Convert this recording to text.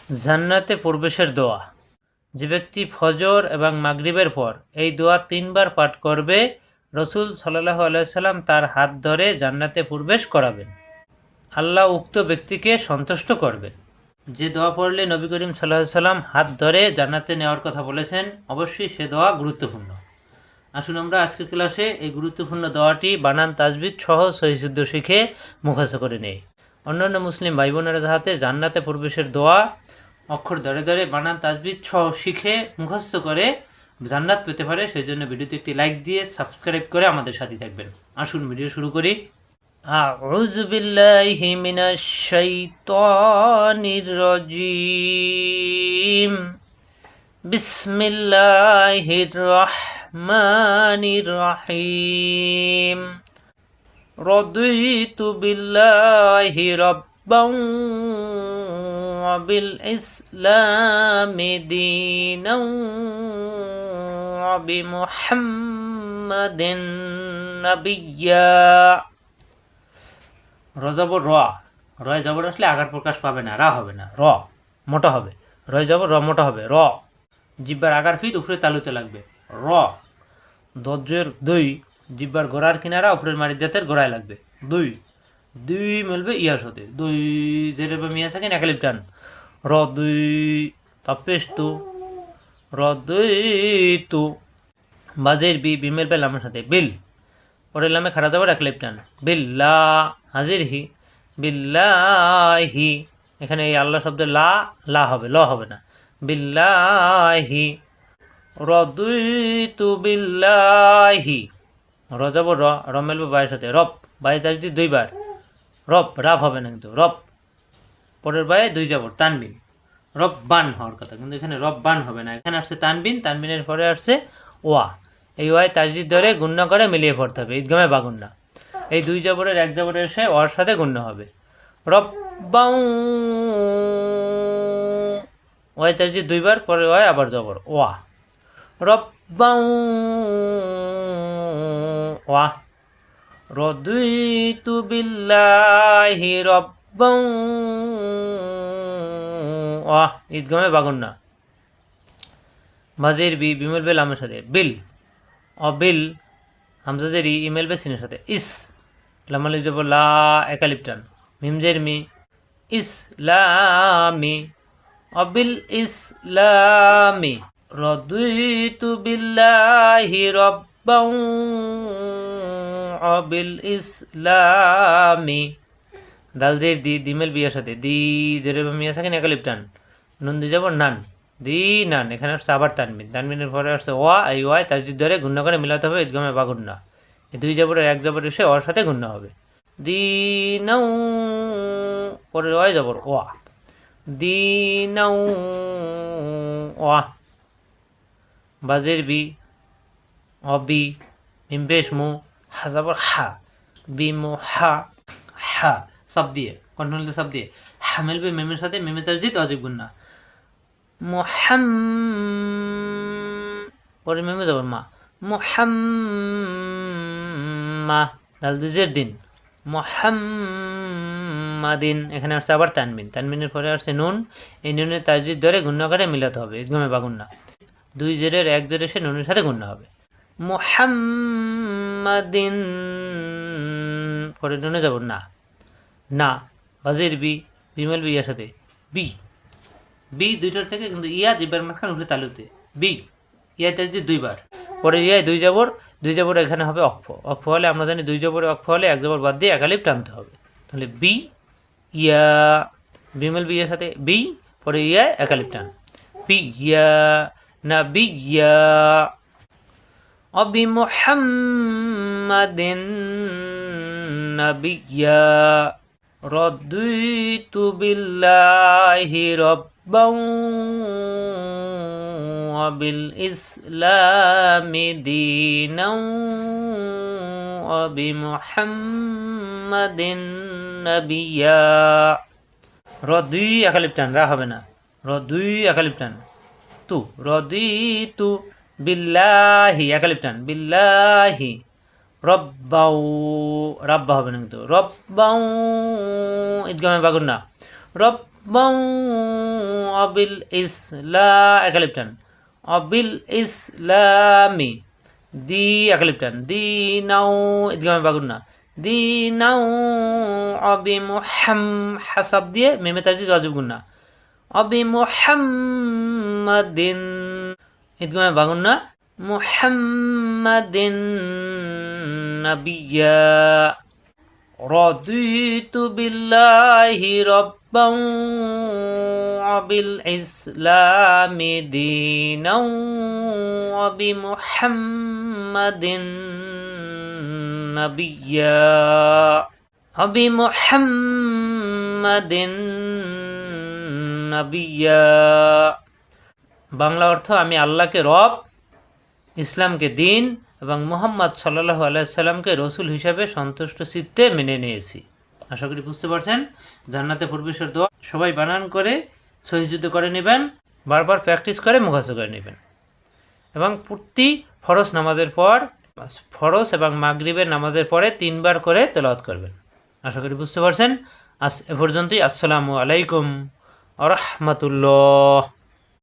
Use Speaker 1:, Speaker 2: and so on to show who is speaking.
Speaker 1: জান্নাতে প্রবেশের দোয়া। যে ব্যক্তি ফজর এবং মাগরিবের পর এই দোয়া ৩ বার পাঠ করবে, রসুল সাল্লাল্লাহু আলাইহি সাল্লাম তার হাত ধরে জান্নাতে প্রবেশ করাবেন। আল্লাহ উক্ত ব্যক্তিকে সন্তুষ্ট করবেন। যে দোয়া পড়লে নবী করিম সাল্লাল্লাহু আলাইহি সাল্লাম হাত ধরে জান্নাতে নেওয়ার কথা বলেছেন, অবশ্যই সে দোয়া গুরুত্বপূর্ণ। আসুন আমরা আজকের ক্লাসে এই গুরুত্বপূর্ণ দোয়াটি বানান তাজবিদ সহ সহিহ শুদ্ধ শিখে মুখস্থ করে নেই। অন্যান্য মুসলিম ভাই বোনেরা যাহাতে জান্নাতে প্রবেশের দোয়া অক্ষর ধরে ধরে বানান তাজবিদ সহ শিখে মুখস্থ করে জান্নাত পেতে পারে, সেই জন্য ভিডিওতে একটি লাইক দিয়ে সাবস্ক্রাইব করে আমাদের সাথে থাকবেন। আসুন ভিডিও শুরু করি। আউযু বিল্লাহি মিনাশ শাইতানির রাজিম। বিসমিল্লাহির রহমানির রহিম। রদিতু বিল্লাহি রাব্বান ওয়া বিল ইসলামি দীনান ওয়া বিমুহাম্মাদিন নাবিয়্যা। রজবর র, রয় জবর আসলে আকার প্রকাশ পাবে না, রা হবে না, র মোটা হবে। রয় জবর র মোটা হবে, র জিব্বার আকার ফিট উপরে তালুতে লাগবে, র। দজ্জের দুই, জিব্বার গোড়ার কিনারা উপরের মারি দাঁতের গোড়ায় লাগবে, দুই। দুই মিলবে ইয়ার সাথে, দুই জেরের বা মিয়া থাকেন একালিপ টান, র দুই। তপেশ তু, র দুই তু। বাজের বি, বি মিলবে লামের সাথে, বিল। পরের লামে খাড়া যাবার এক লিপ টান, বিল্লা। হাজির হি, বিল্লাহি। এখানে এই আল্লাহ শব্দের লা, লা হবে, ল হবে না, বিল্লাহি। রদিতু বিল্লাহি। রজব র, র মেলবে বায়ের সাথে, রব। বায়ে তাজদিদ দুইবার, রব, রাব হবে না কিন্তু, রব। পরের বায়ে দুই যাবর, তানবিন। রব্বান হওয়ার কথা, কিন্তু এখানে রব্বান হবে না, এখানে আসছে তানবিন, তানবিনের পরে আসছে ওয়া। এই ওয়াই তাজদিদ ধরে গুণ্য করে মিলিয়ে পড়তে হবে, ঈদগামে বা গুণ্য। এই দুই জবরের এক জবরের এসে ওয়ার সাথে গুণ্য হবে, রব্বাউ। ওয়াই তাজদিদ দুইবার, পরে ওয়াই আবার জবর, ওয়া। রব্বাউ ওয়া। রদিতু বিল্লাহি রব্বাউ ওয়া। ঈদগামে বা গুণ্য। মাঝের বি, বিমল বেল আমের সাথে, বিল। অবিল, হামজাদের ই, ইমেল বে সিনের সাথে, ইস। লামালিপ যাব লা, একালিপ টান, মিমজের মি, ইসলামি। অবিল ইসলামি। রদিতু বিল্লাহি রব্বাউ অবিল ইসলামি। দালদের দি, দিমেল বিয়ার সাথে, দি জেরে মিয়া থাকেন একালিপ টান, নুন দিয়ে যাব নান, দি নান। এখানে আসছে আবার তানবিন, তানবিনের পরে আসছে ওয়া। এই ওয়াই তার ধরে গুণ্য করে মিলাতে হবে, ঈদগামে বা গুণ্য। এই দুই জবরের এক জবর এসে ওর সাথে গুণ্য হবে, দিনাউ। পরে ওয়াই জবর ওয়া, দিনাউ ওয়া। বাজের বি, অবি, মিমবেশ মু, হা জবর হা, বিমু হা, হা। সব দিয়ে কন্ট্রোল সব দিয়ে, হা মিলবে মেমের সাথে, মেমে তাজদিদ অজীব গুণ্য। মুহাম, পরে মেমে যাবো মা, মুহাম্মা। দাল দুজের দিন, মুহাম্মাদিন। এখানে আসছে আবার তানবিন, তানবিনের পরে আসছে নুন। এই নুনের তাজদিদ ধরে গুণ্য করে মিলাতে হবে, ঈদগামে বা গুণ্য। দুই জেরের এক জের এসে নুনের সাথে গুণ্য হবে, মুহাম্মাদিন। পরে নুনে যাব না, না। বাজির বি, বিমেল বি ইয়ার সাথে, বি। বি দুইটার থেকে কিন্তু ইয়া জিব্বার মাঝখানে উঠে তালুতে, বি। ইয়া তাজদিদ দুইবার, পরে ইয়ায় দুই জবর, দুই জবর এখানে হবে অক্ফ। অক্ফ হলে আমরা জানি দুই জবরে অক্ফ হলে এক জবর বাদ দিয়ে একালিপ টানতে হবে, তাহলে বি ইয়া। বিমেল বি এর সাথে বি, পরে ইয়া একালিপ টান, বি ইয়া না, বি ইয়া। অবি মুহাম্মাদিন নাবিয়্যা। রদিতু বিল্লাহি রব্বাউ ওয়া বিল ইসলামি দীনাও ওয়া বিমুহাম্মাদিন নাবিয়্যা। র দুই একালিপ টান, রা হবে না, র দুই একালিপ টান, তু। রদিতু বিল্লাহি একালিপ টান, বিল্লাহি। রব্বাউ, রাব্বা হবে না কিন্তু, রব্বাউ। ঈদগামে বাগুন না, রব্বাউ অবিল ইসলা একালিপটান অবিল ইসলামি দি একালিপটান দি নাও ইদগামে বাগুন্না দি নাও অবি মুহাম হাসাব দিয়ে মেমে তাজিজ অজিব গুন্না অবি মুহাম্মাদিন ইদগামে বাগুন্না মুহাম্মাদিন নাবিয়্যা রাদিতু বিল্লাহি রাব্বান ওয়া বিল ইসলামি দীনান ওয়া বি মুহাম্মাদিন নাবিয়্যা ওয়া বি মুহাম্মাদিন নাবিয়্যা। বাংলা অর্থ: আমি আল্লাহকে রব, ইসলামকে দিন এবং মুহাম্মদ সাল্লাল্লাহু আলাইহি সাল্লামকে রসুল হিসাবে সন্তুষ্ট চিত্তে মেনে নিয়েছি। আশা করি বুঝতে পারছেন। জান্নাতে প্রবেশের দোয়া সবাই বানান করে সহিযুদ্ধ করে নেবেন, বারবার প্র্যাকটিস করে মুখস্থ করে নেবেন এবং প্রতি ফরজ নামাজের পর, ফরজ এবং মাগরিবের নামাজের পরে 3 বার করে তেলাওয়াত করবেন। আশা করি বুঝতে পারছেন। আজ এ পর্যন্তই। আসসালামু আলাইকুম ওয়া রাহমাতুল্লাহ।